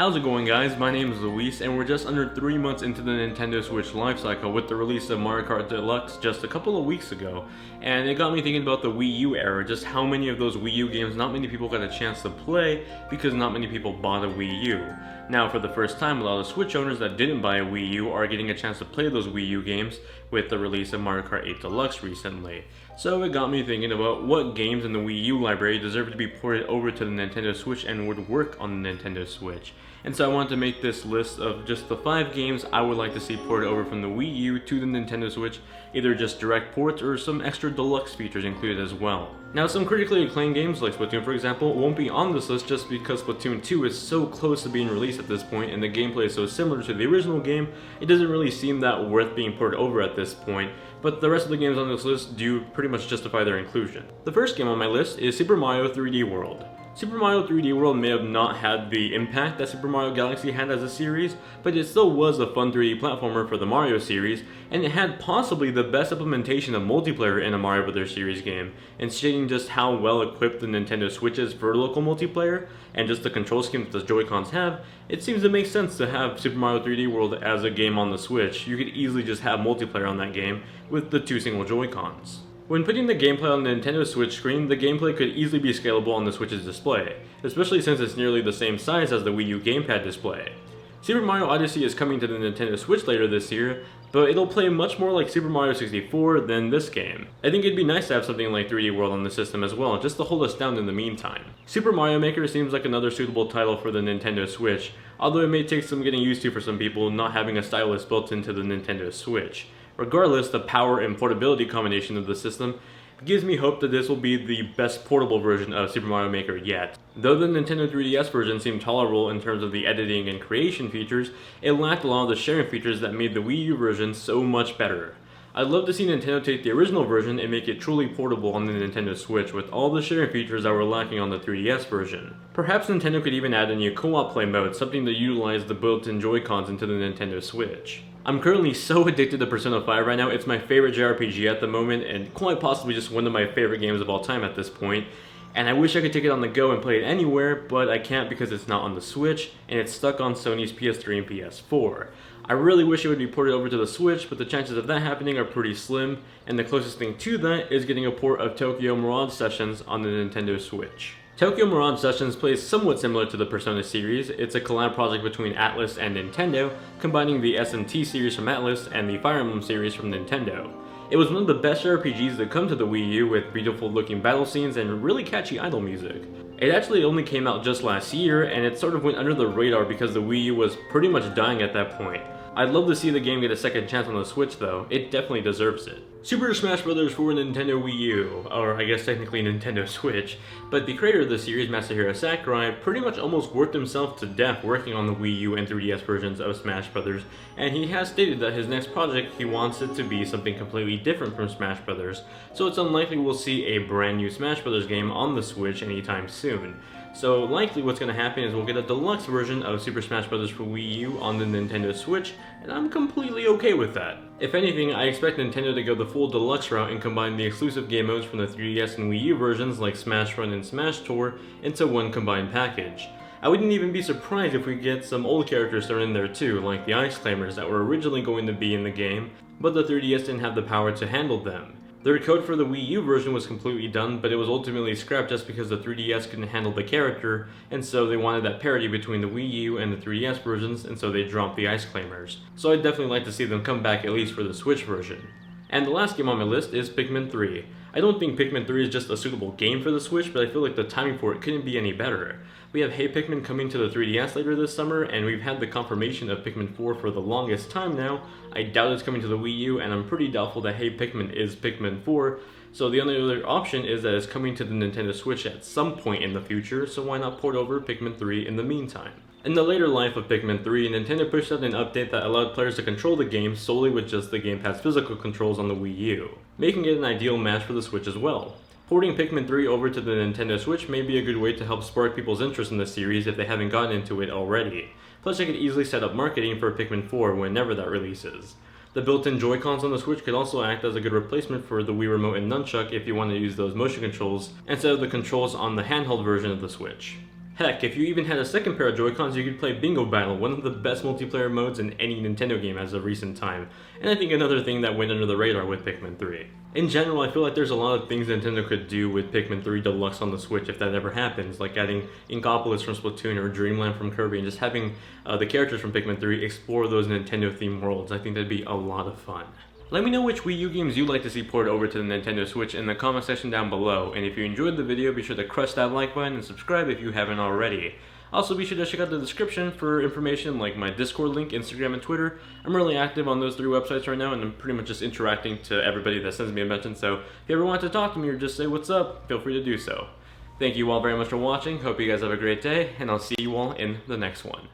How's it going, guys? My name is Luis, and we're just under 3 months into the Nintendo Switch lifecycle with the release of Mario Kart Deluxe just a couple of weeks ago. And it got me thinking about the Wii U era, just how many of those Wii U games not many people got a chance to play because not many people bought a Wii U. Now, for the first time, a lot of Switch owners that didn't buy a Wii U are getting a chance to play those Wii U games with the release of Mario Kart 8 Deluxe recently. So it got me thinking about what games in the Wii U library deserve to be ported over to the Nintendo Switch and would work on the Nintendo Switch. And so I wanted to make this list of just the 5 games I would like to see ported over from the Wii U to the Nintendo Switch, either just direct ports or some extra deluxe features included as well. Now, some critically acclaimed games like Splatoon, for example, won't be on this list just because Splatoon 2 is so close to being released at this point and the gameplay is so similar to the original game, it doesn't really seem that worth being ported over at this point, but the rest of the games on this list do pretty much justify their inclusion. The first game on my list is Super Mario 3D World. Super Mario 3D World may have not had the impact that Super Mario Galaxy had as a series, but it still was a fun 3D platformer for the Mario series, and it had possibly the best implementation of multiplayer in a Mario Bros. Series game, and stating just how well equipped the Nintendo Switch is for local multiplayer, and just the control scheme that the Joy-Cons have, it seems to make sense to have Super Mario 3D World as a game on the Switch. You could easily just have multiplayer on that game with the 2 single Joy-Cons. When putting the gameplay on the Nintendo Switch screen, the gameplay could easily be scalable on the Switch's display, especially since it's nearly the same size as the Wii U gamepad display. Super Mario Odyssey is coming to the Nintendo Switch later this year, but it'll play much more like Super Mario 64 than this game. I think it'd be nice to have something like 3D World on the system as well, just to hold us down in the meantime. Super Mario Maker seems like another suitable title for the Nintendo Switch, although it may take some getting used to for some people not having a stylus built into the Nintendo Switch. Regardless, the power and portability combination of the system gives me hope that this will be the best portable version of Super Mario Maker yet. Though the Nintendo 3DS version seemed tolerable in terms of the editing and creation features, it lacked a lot of the sharing features that made the Wii U version so much better. I'd love to see Nintendo take the original version and make it truly portable on the Nintendo Switch with all the sharing features that were lacking on the 3DS version. Perhaps Nintendo could even add a new co-op play mode, something to utilize the built-in Joy-Cons into the Nintendo Switch. I'm currently so addicted to Persona 5 right now. It's my favorite JRPG at the moment and quite possibly just one of my favorite games of all time at this point. And I wish I could take it on the go and play it anywhere, but I can't because it's not on the Switch and it's stuck on Sony's PS3 and PS4. I really wish it would be ported over to the Switch, but the chances of that happening are pretty slim, and the closest thing to that is getting a port of Tokyo Mirage Sessions on the Nintendo Switch. Tokyo Mirage Sessions plays somewhat similar to the Persona series. It's a collab project between Atlus and Nintendo, combining the SMT series from Atlus and the Fire Emblem series from Nintendo. It was one of the best RPGs to come to the Wii U with beautiful looking battle scenes and really catchy idle music. It actually only came out just last year, and it sort of went under the radar because the Wii U was pretty much dying at that point. I'd love to see the game get a second chance on the Switch though, it definitely deserves it. Super Smash Bros. For Nintendo Wii U, or I guess technically Nintendo Switch, but the creator of the series, Masahiro Sakurai, pretty much almost worked himself to death working on the Wii U and 3DS versions of Smash Bros., and he has stated that his next project, he wants it to be something completely different from Smash Bros., so it's unlikely we'll see a brand new Smash Bros. Game on the Switch anytime soon. So likely what's going to happen is we'll get a deluxe version of Super Smash Bros. For Wii U on the Nintendo Switch, and I'm completely okay with that. If anything, I expect Nintendo to go the full deluxe route and combine the exclusive game modes from the 3DS and Wii U versions like Smash Run and Smash Tour into one combined package. I wouldn't even be surprised if we get some old characters thrown in there too, like the Ice Climbers that were originally going to be in the game, but the 3DS didn't have the power to handle them. Their code for the Wii U version was completely done, but it was ultimately scrapped just because the 3DS couldn't handle the character, and so they wanted that parity between the Wii U and the 3DS versions, and so they dropped the Ice Climbers. So I'd definitely like to see them come back at least for the Switch version. And the last game on my list is Pikmin 3. I don't think Pikmin 3 is just a suitable game for the Switch, but I feel like the timing for it couldn't be any better. We have Hey Pikmin coming to the 3DS later this summer, and we've had the confirmation of Pikmin 4 for the longest time now. I doubt it's coming to the Wii U, and I'm pretty doubtful that Hey Pikmin is Pikmin 4, so the only other option is that it's coming to the Nintendo Switch at some point in the future, so why not port over Pikmin 3 in the meantime? In the later life of Pikmin 3, Nintendo pushed out an update that allowed players to control the game solely with just the gamepad's physical controls on the Wii U, making it an ideal match for the Switch as well. Porting Pikmin 3 over to the Nintendo Switch may be a good way to help spark people's interest in the series if they haven't gotten into it already. Plus, I could easily set up marketing for Pikmin 4 whenever that releases. The built-in Joy-Cons on the Switch could also act as a good replacement for the Wii Remote and Nunchuck if you want to use those motion controls instead of the controls on the handheld version of the Switch. Heck, if you even had a second pair of Joy-Cons, you could play Bingo Battle, one of the best multiplayer modes in any Nintendo game as of recent time. And I think another thing that went under the radar with Pikmin 3. In general, I feel like there's a lot of things Nintendo could do with Pikmin 3 Deluxe on the Switch if that ever happens, like adding Inkopolis from Splatoon or Dreamland from Kirby, and just having the characters from Pikmin 3 explore those Nintendo-themed worlds. I think that'd be a lot of fun. Let me know which Wii U games you'd like to see ported over to the Nintendo Switch in the comment section down below, and if you enjoyed the video, be sure to crush that like button and subscribe if you haven't already. Also, be sure to check out the description for information like my Discord link, Instagram, and Twitter. I'm really active on those 3 websites right now, and I'm pretty much just interacting to everybody that sends me a mention, so if you ever want to talk to me or just say what's up, feel free to do so. Thank you all very much for watching, hope you guys have a great day, and I'll see you all in the next one.